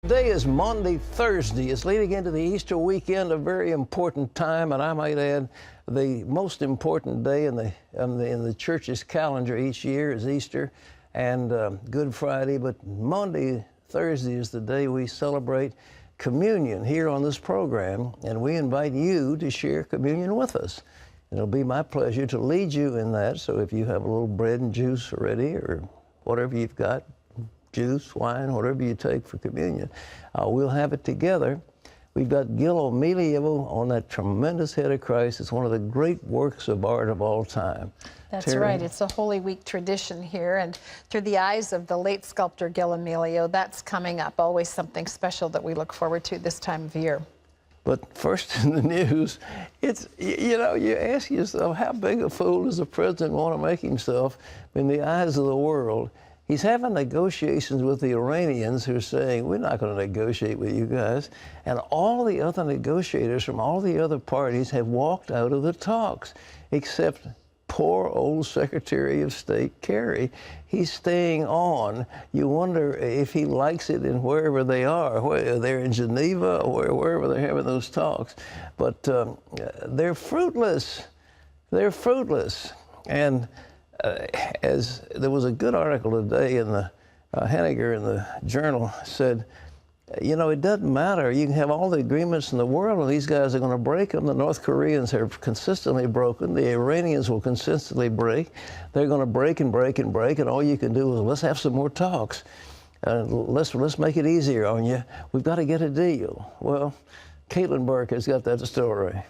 Today is Maundy Thursday. It's leading into the Easter weekend, a very important time, and I might add the most important day in the church's calendar each year is Easter and Good Friday. But Maundy Thursday is the day we celebrate communion here on this program, and we invite you to share communion with us. It'll be my pleasure to lead you in that. So if you have a little bread and juice ready, or whatever you've got, juice, wine, whatever you take for communion, we'll have it together. We've got Gil O'Melio on that tremendous head of Christ. It's one of the great works of art of all time. That's Terry? right. It's a Holy Week tradition here, and through the eyes of the late sculptor Gil O'Melio, that's coming up. Always something special that we look forward to this time of year. But first in the news, it's, you know, you ask yourself, how big a fool does the president want to make himself in the eyes of the world? He's having negotiations with the Iranians who are saying, we're not going to negotiate with you guys. And all the other negotiators from all the other parties have walked out of the talks, except poor old Secretary of State Kerry. He's staying on. You wonder if he likes it in wherever they are, whether they're in Geneva or wherever they're having those talks. But they're fruitless. They're fruitless. And as there was a good article today in the Henniger in the Journal said, you know, it doesn't matter. You can have all the agreements in the world, and these guys are going to break them. The North Koreans have consistently broken. The Iranians will consistently break. They're going to break and break and break, and all you can do is, let's have some more talks. Let's make it easier on you. We've got to get a deal. Well, Caitlin Burke has got that story.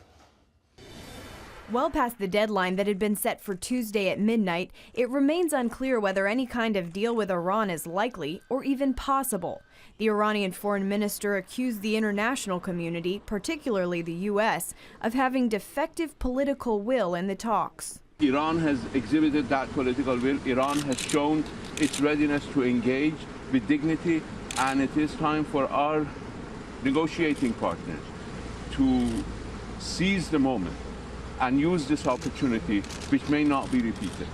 Well past the deadline that had been set for Tuesday at midnight, it remains unclear whether any kind of deal with Iran is likely or even possible. The Iranian foreign minister accused the international community, particularly the U.S., of having defective political will in the talks. Iran has exhibited that political will. Iran has shown its readiness to engage with dignity, and it is time for our negotiating partners to seize the moment and use this opportunity, which may not be repeated.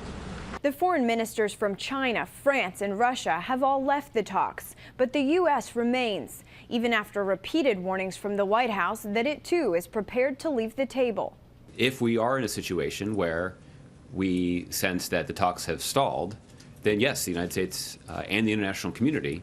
The foreign ministers from China, France, and Russia have all left the talks, but the U.S. remains, even after repeated warnings from the White House that it too is prepared to leave the table. If we are in a situation where we sense that the talks have stalled, then yes, the United States and the international community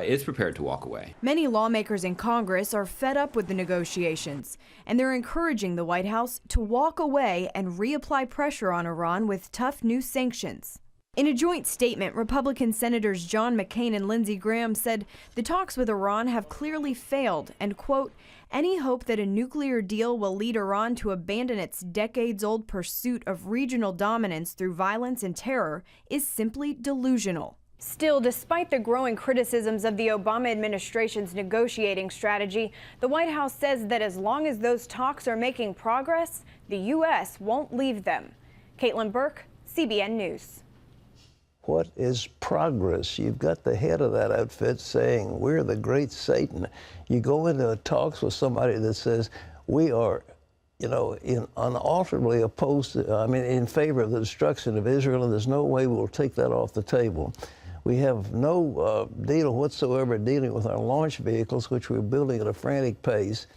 is prepared to walk away. Many lawmakers in Congress are fed up with the negotiations, and they're encouraging the White House to walk away and reapply pressure on Iran with tough new sanctions. In a joint statement, Republican Senators John McCain and Lindsey Graham said the talks with Iran have clearly failed and, quote, any hope that a nuclear deal will lead Iran to abandon its decades-old pursuit of regional dominance through violence and terror is simply delusional. Still, despite the growing criticisms of the Obama administration's negotiating strategy, the White House says that as long as those talks are making progress, the U.S. won't leave them. Caitlin Burke, CBN News. What is progress? You've got the head of that outfit saying, we're the great Satan. You go into talks with somebody that says, we are, you know, unalterably opposed to, in favor of the destruction of Israel, and there's no way we'll take that off the table. We have no deal whatsoever dealing with our launch vehicles, which we're building at a frantic pace.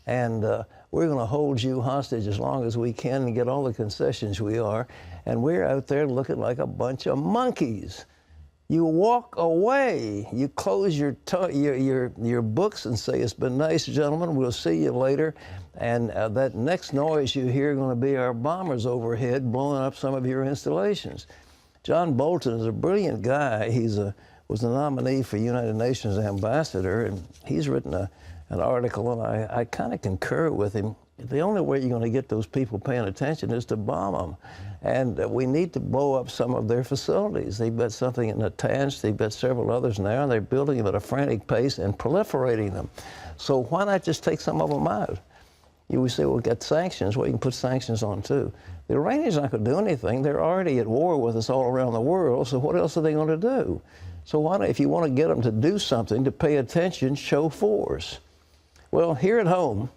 And we're going to hold you hostage as long as we can and get all the concessions we are. And we're out there looking like a bunch of monkeys. You walk away. You close your books and say, it's been nice, gentlemen. We'll see you later. And that next noise you hear is going to be our bombers overhead blowing up some of your installations. John Bolton is a brilliant guy. He was the nominee for United Nations ambassador, and he's written an article, and I kind of concur with him. The only way you're going to get those people paying attention is to bomb them. And we need to blow up some of their facilities. They've got something in Natanz, they've got several others now, and they're building them at a frantic pace and proliferating them. So why not just take some of them out? You say, well, get sanctions. Well, you can put sanctions on, too. The Iranians aren't going to do anything. They're already at war with us all around the world, so what else are they going to do? So why not, if you want to get them to do something, to pay attention, show force? Well, here at home,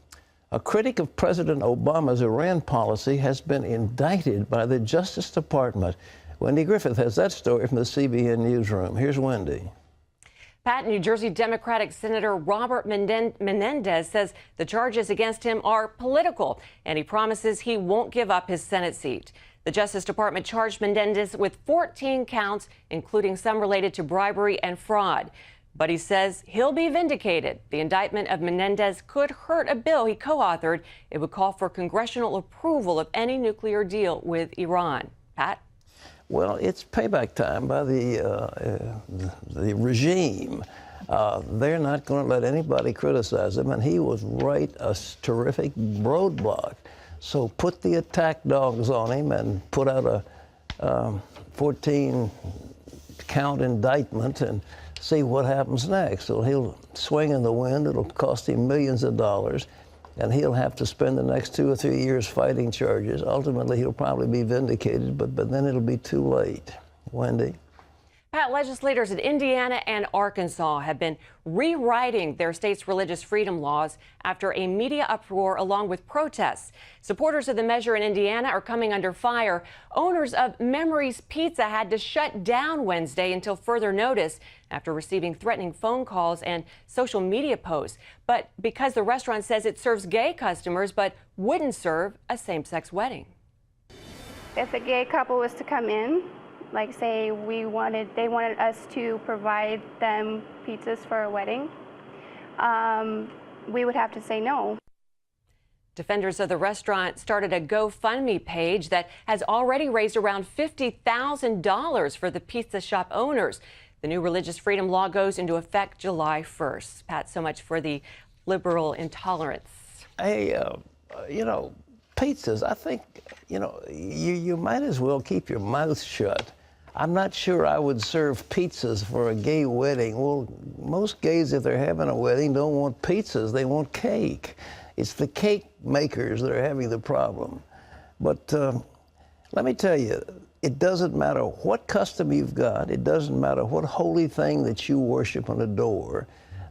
a critic of President Obama's Iran policy has been indicted by the Justice Department. Wendy Griffith has that story from the CBN newsroom. Here's Wendy. Pat, New Jersey Democratic Senator Robert Menendez says the charges against him are political, and he promises he won't give up his Senate seat. The Justice Department charged Menendez with 14 counts, including some related to bribery and fraud. But he says he'll be vindicated. The indictment of Menendez could hurt a bill he co-authored. It would call for congressional approval of any nuclear deal with Iran. Pat? Well, it's payback time by the regime. They're not going to let anybody criticize him, and he was right, a terrific roadblock. So put the attack dogs on him and put out a 14-count indictment and see what happens next. So he'll swing in the wind. It'll cost him millions of dollars, and he'll have to spend the next 2 or 3 years fighting charges. Ultimately, he'll probably be vindicated, but then it'll be too late. Wendy? Pat, legislators in Indiana and Arkansas have been rewriting their state's religious freedom laws after a media uproar along with protests. Supporters of the measure in Indiana are coming under fire. Owners of Memories Pizza had to shut down Wednesday until further notice after receiving threatening phone calls and social media posts. But because the restaurant says it serves gay customers but wouldn't serve a same-sex wedding. If a gay couple was to come in, like say they wanted us to provide them pizzas for a wedding, we would have to say no. Defenders of the restaurant started a GoFundMe page that has already raised around $50,000 for the pizza shop owners. The new religious freedom law goes into effect July 1st. Pat, so much for the liberal intolerance. Hey, pizzas, I think, you might as well keep your mouth shut. I'm not sure I would serve pizzas for a gay wedding. Well, most gays, if they're having a wedding, don't want pizzas. They want cake. It's the cake makers that are having the problem. But let me tell you, it doesn't matter what custom you've got. It doesn't matter what holy thing that you worship and adore.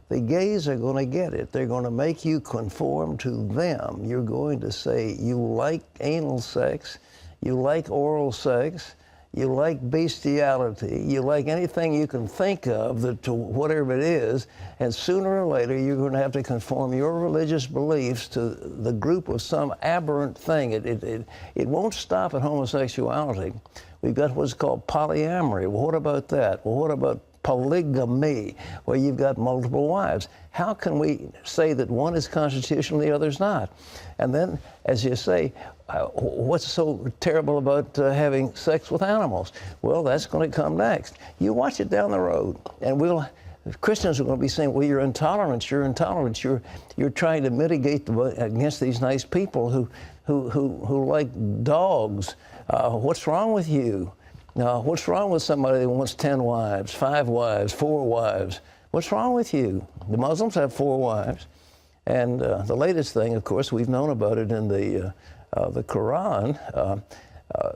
The gays are going to get it. They're going to make you conform to them. You're going to say you like anal sex, you like oral sex, you like bestiality, you like anything you can think of to whatever it is, and sooner or later you're going to have to conform your religious beliefs to the group of some aberrant thing. It won't stop at homosexuality. We've got what's called polyamory. Well, what about that? Well, what about polygamy, where you've got multiple wives? How can we say that one is constitutional, the other's not? And then, as you say, what's so terrible about having sex with animals? Well, that's going to come next. You watch it down the road, and Christians are going to be saying, well, you're intolerant, you're intolerant, you're trying to mitigate against these nice people who like dogs. What's wrong with you? Now, what's wrong with somebody that wants 10 wives, 5 wives, 4 wives? What's wrong with you? The Muslims have 4 wives. And the latest thing, of course, we've known about it in the Quran.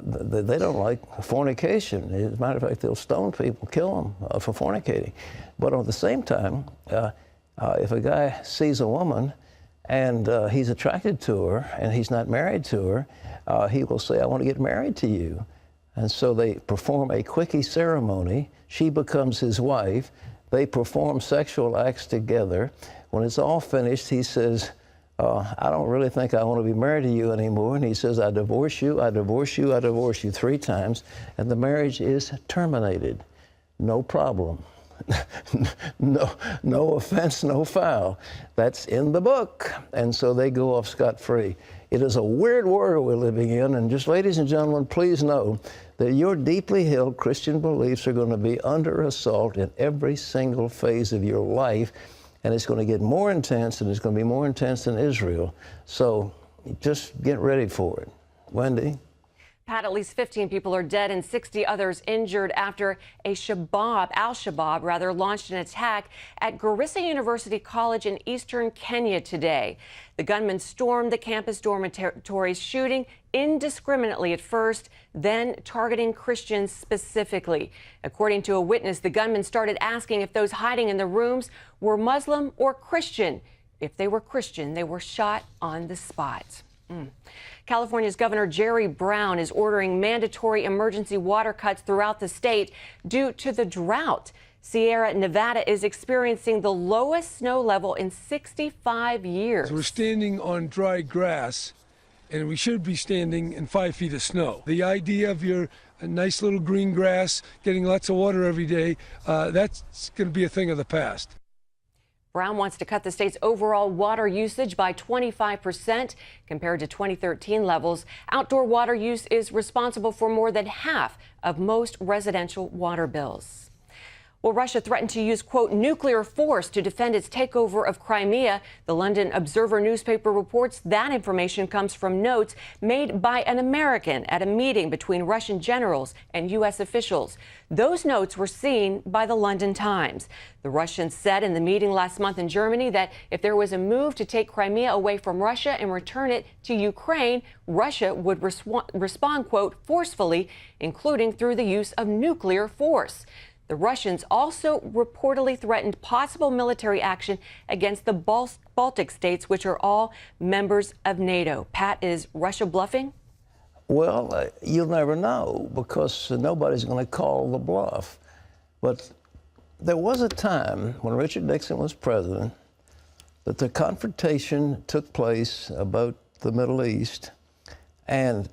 They don't like fornication. As a matter of fact, they'll stone people, kill them for fornicating. But at the same time, if a guy sees a woman and he's attracted to her and he's not married to her, he will say, I want to get married to you. And so they perform a quickie ceremony. She becomes his wife. They perform sexual acts together. When it's all finished, he says, I don't really think I want to be married to you anymore. And he says, I divorce you, I divorce you, I divorce you 3 times. And the marriage is terminated. No problem. No offense, no foul. That's in the book. And so they go off scot-free. It is a weird world we're living in, and just, ladies and gentlemen, please know that your deeply held Christian beliefs are going to be under assault in every single phase of your life, and it's going to get more intense, and it's going to be more intense in Israel. So just get ready for it. Wendy? Pat, at least 15 people are dead and 60 others injured after Al-Shabaab launched an attack at Garissa University College in eastern Kenya today. The gunmen stormed the campus dormitories, shooting indiscriminately at first, then targeting Christians specifically. According to a witness, the gunmen started asking if those hiding in the rooms were Muslim or Christian. If they were Christian, they were shot on the spot. California's Governor Jerry Brown is ordering mandatory emergency water cuts throughout the state due to the drought. Sierra Nevada is experiencing the lowest snow level in 65 years. We're standing on dry grass, and we should be standing in 5 feet of snow. The idea of your nice little green grass getting lots of water every day, that's going to be a thing of the past. Brown wants to cut the state's overall water usage by 25% compared to 2013 levels. Outdoor water use is responsible for more than half of most residential water bills. Well, Russia threatened to use, quote, nuclear force to defend its takeover of Crimea. The London Observer newspaper reports that information comes from notes made by an American at a meeting between Russian generals and U.S. officials. Those notes were seen by the London Times. The Russians said in the meeting last month in Germany that if there was a move to take Crimea away from Russia and return it to Ukraine, Russia would respond, quote, forcefully, including through the use of nuclear force. The Russians also reportedly threatened possible military action against the Baltic states, which are all members of NATO. Pat, is Russia bluffing? Well, you'll never know because nobody's going to call the bluff. But there was a time when Richard Nixon was president that the confrontation took place about the Middle East, and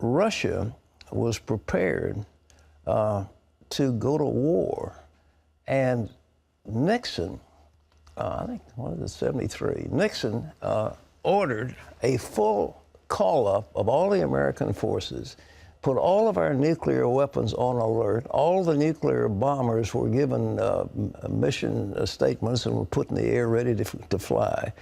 Russia was prepared to go to war. And Nixon, I think, what is it, 73, Nixon ordered a full call-up of all the American forces, put all of our nuclear weapons on alert. All the nuclear bombers were given mission statements and were put in the air ready to fly.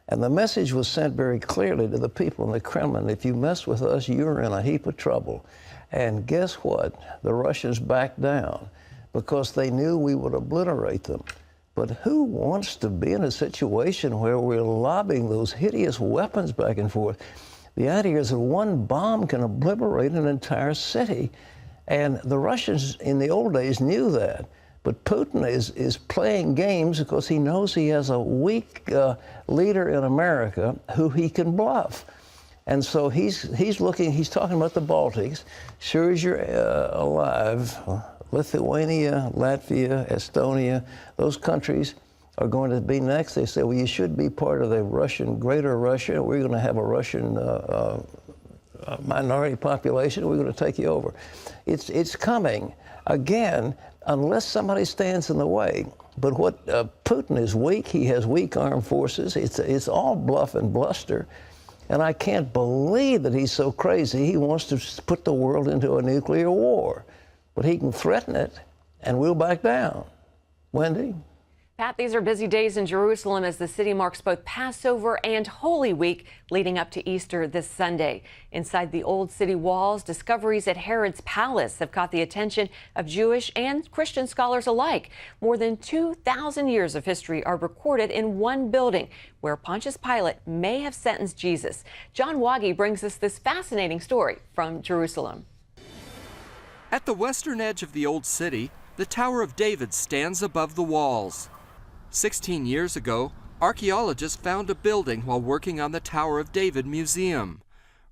And the message was sent very clearly to the people in the Kremlin: if you mess with us, you're in a heap of trouble. And guess what? The Russians backed down because they knew we would obliterate them. But who wants to be in a situation where we're lobbing those hideous weapons back and forth? The idea is that one bomb can obliterate an entire city. And the Russians in the old days knew that. But Putin is playing games because he knows he has a weak leader in America who he can bluff. And so he's talking about the Baltics. Sure as you're alive, Lithuania, Latvia, Estonia, those countries are going to be next. They say, well, you should be part of the greater Russia. We're going to have a Russian minority population. We're going to take you over. It's coming, again, unless somebody stands in the way. But what Putin is weak. He has weak armed forces. It's all bluff and bluster. And I can't believe that he's so crazy. He wants to put the world into a nuclear war. But he can threaten it, and we'll back down. Wendy? Pat, these are busy days in Jerusalem as the city marks both Passover and Holy Week leading up to Easter this Sunday. Inside the old city walls, discoveries at Herod's Palace have caught the attention of Jewish and Christian scholars alike. More than 2,000 years of history are recorded in one building where Pontius Pilate may have sentenced Jesus. John Waggy brings us this fascinating story from Jerusalem. At the western edge of the old city, the Tower of David stands above the walls. 16 years ago, archaeologists found a building while working on the Tower of David Museum.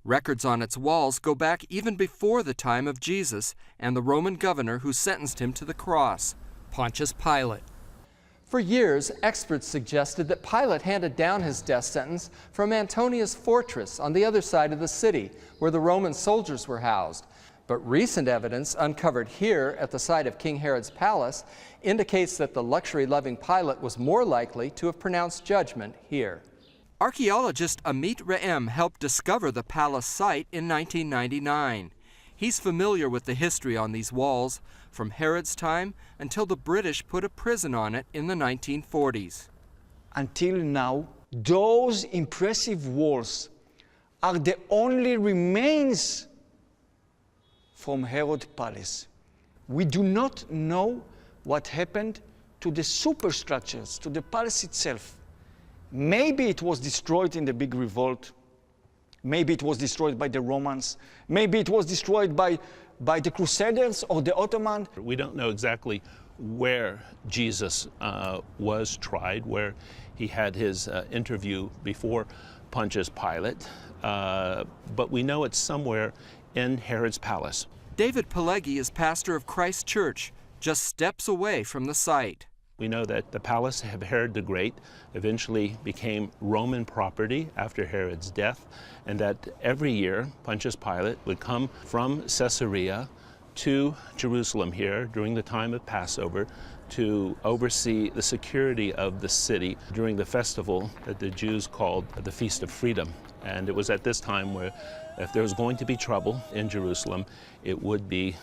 Records on its walls go back even before the time of Jesus and the Roman governor who sentenced him to the cross, Pontius Pilate. For years, experts suggested that Pilate handed down his death sentence from Antonia's fortress on the other side of the city, where the Roman soldiers were housed. But recent evidence uncovered here at the site of King Herod's palace indicates that the luxury-loving Pilate was more likely to have pronounced judgment here. Archaeologist Amit Re'em helped discover the palace site in 1999. He's familiar with the history on these walls, from Herod's time until the British put a prison on it in the 1940s. Until now, those impressive walls are the only remains from Herod's Palace. We do not know what happened to the superstructures, to the palace itself. Maybe it was destroyed in the big revolt. Maybe it was destroyed by the Romans. Maybe it was destroyed by the Crusaders or the Ottomans. We don't know exactly where Jesus was tried, where he had his interview before Pontius Pilate, but we know it's somewhere in Herod's palace. David Pelegi is pastor of Christ Church, just steps away from the site. We know that the palace of Herod the Great eventually became Roman property after Herod's death, and that every year Pontius Pilate would come from Caesarea to Jerusalem here during the time of Passover to oversee the security of the city during the festival that the Jews called the Feast of Freedom. And it was at this time where if there was going to be trouble in Jerusalem, it would be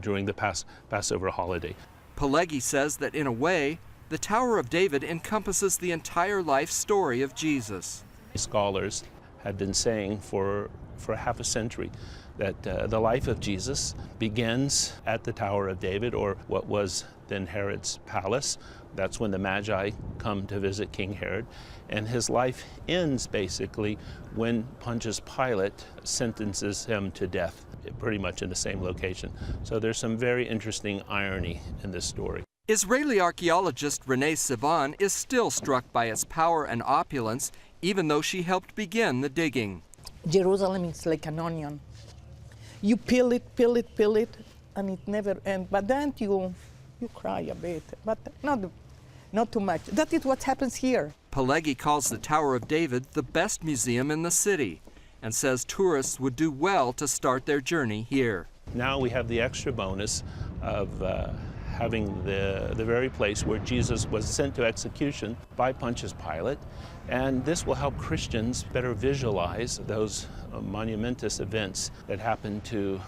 during the Passover holiday. Pileggi says that in a way, the Tower of David encompasses the entire life story of Jesus. Scholars have been saying for half a century that the life of Jesus begins at the Tower of David, or what was then Herod's Palace. That's when the Magi come to visit King Herod. And his life ends basically when Pontius Pilate sentences him to death, pretty much in the same location. So there's some very interesting irony in this story. Israeli archaeologist Renee Sivan is still struck by its power and opulence, even though she helped begin the digging. Jerusalem is like an onion. You peel it, peel it, peel it, and it never ends. But then you cry a bit, but not too much. That is what happens here. Pileggi calls the Tower of David the best museum in the city and says tourists would do well to start their journey here. Now we have the extra bonus of having the very place where Jesus was sent to execution by Pontius Pilate, and this will help Christians better visualize those monumentous events that happened to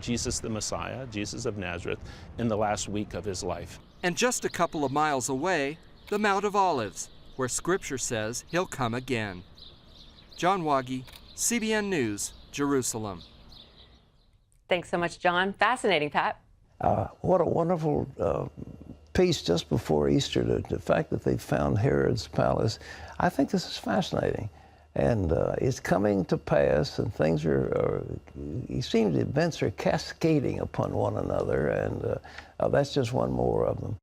Jesus the Messiah, Jesus of Nazareth, in the last week of his life. And just a couple of miles away, the Mount of Olives, where Scripture says he'll come again. John Wagi, CBN News, Jerusalem. Thanks so much, John. Fascinating, Pat. What a wonderful piece just before Easter, the fact that they found Herod's Palace. I think this is fascinating. And it's coming to pass, and things it seems the events are cascading upon one another, and that's just one more of them.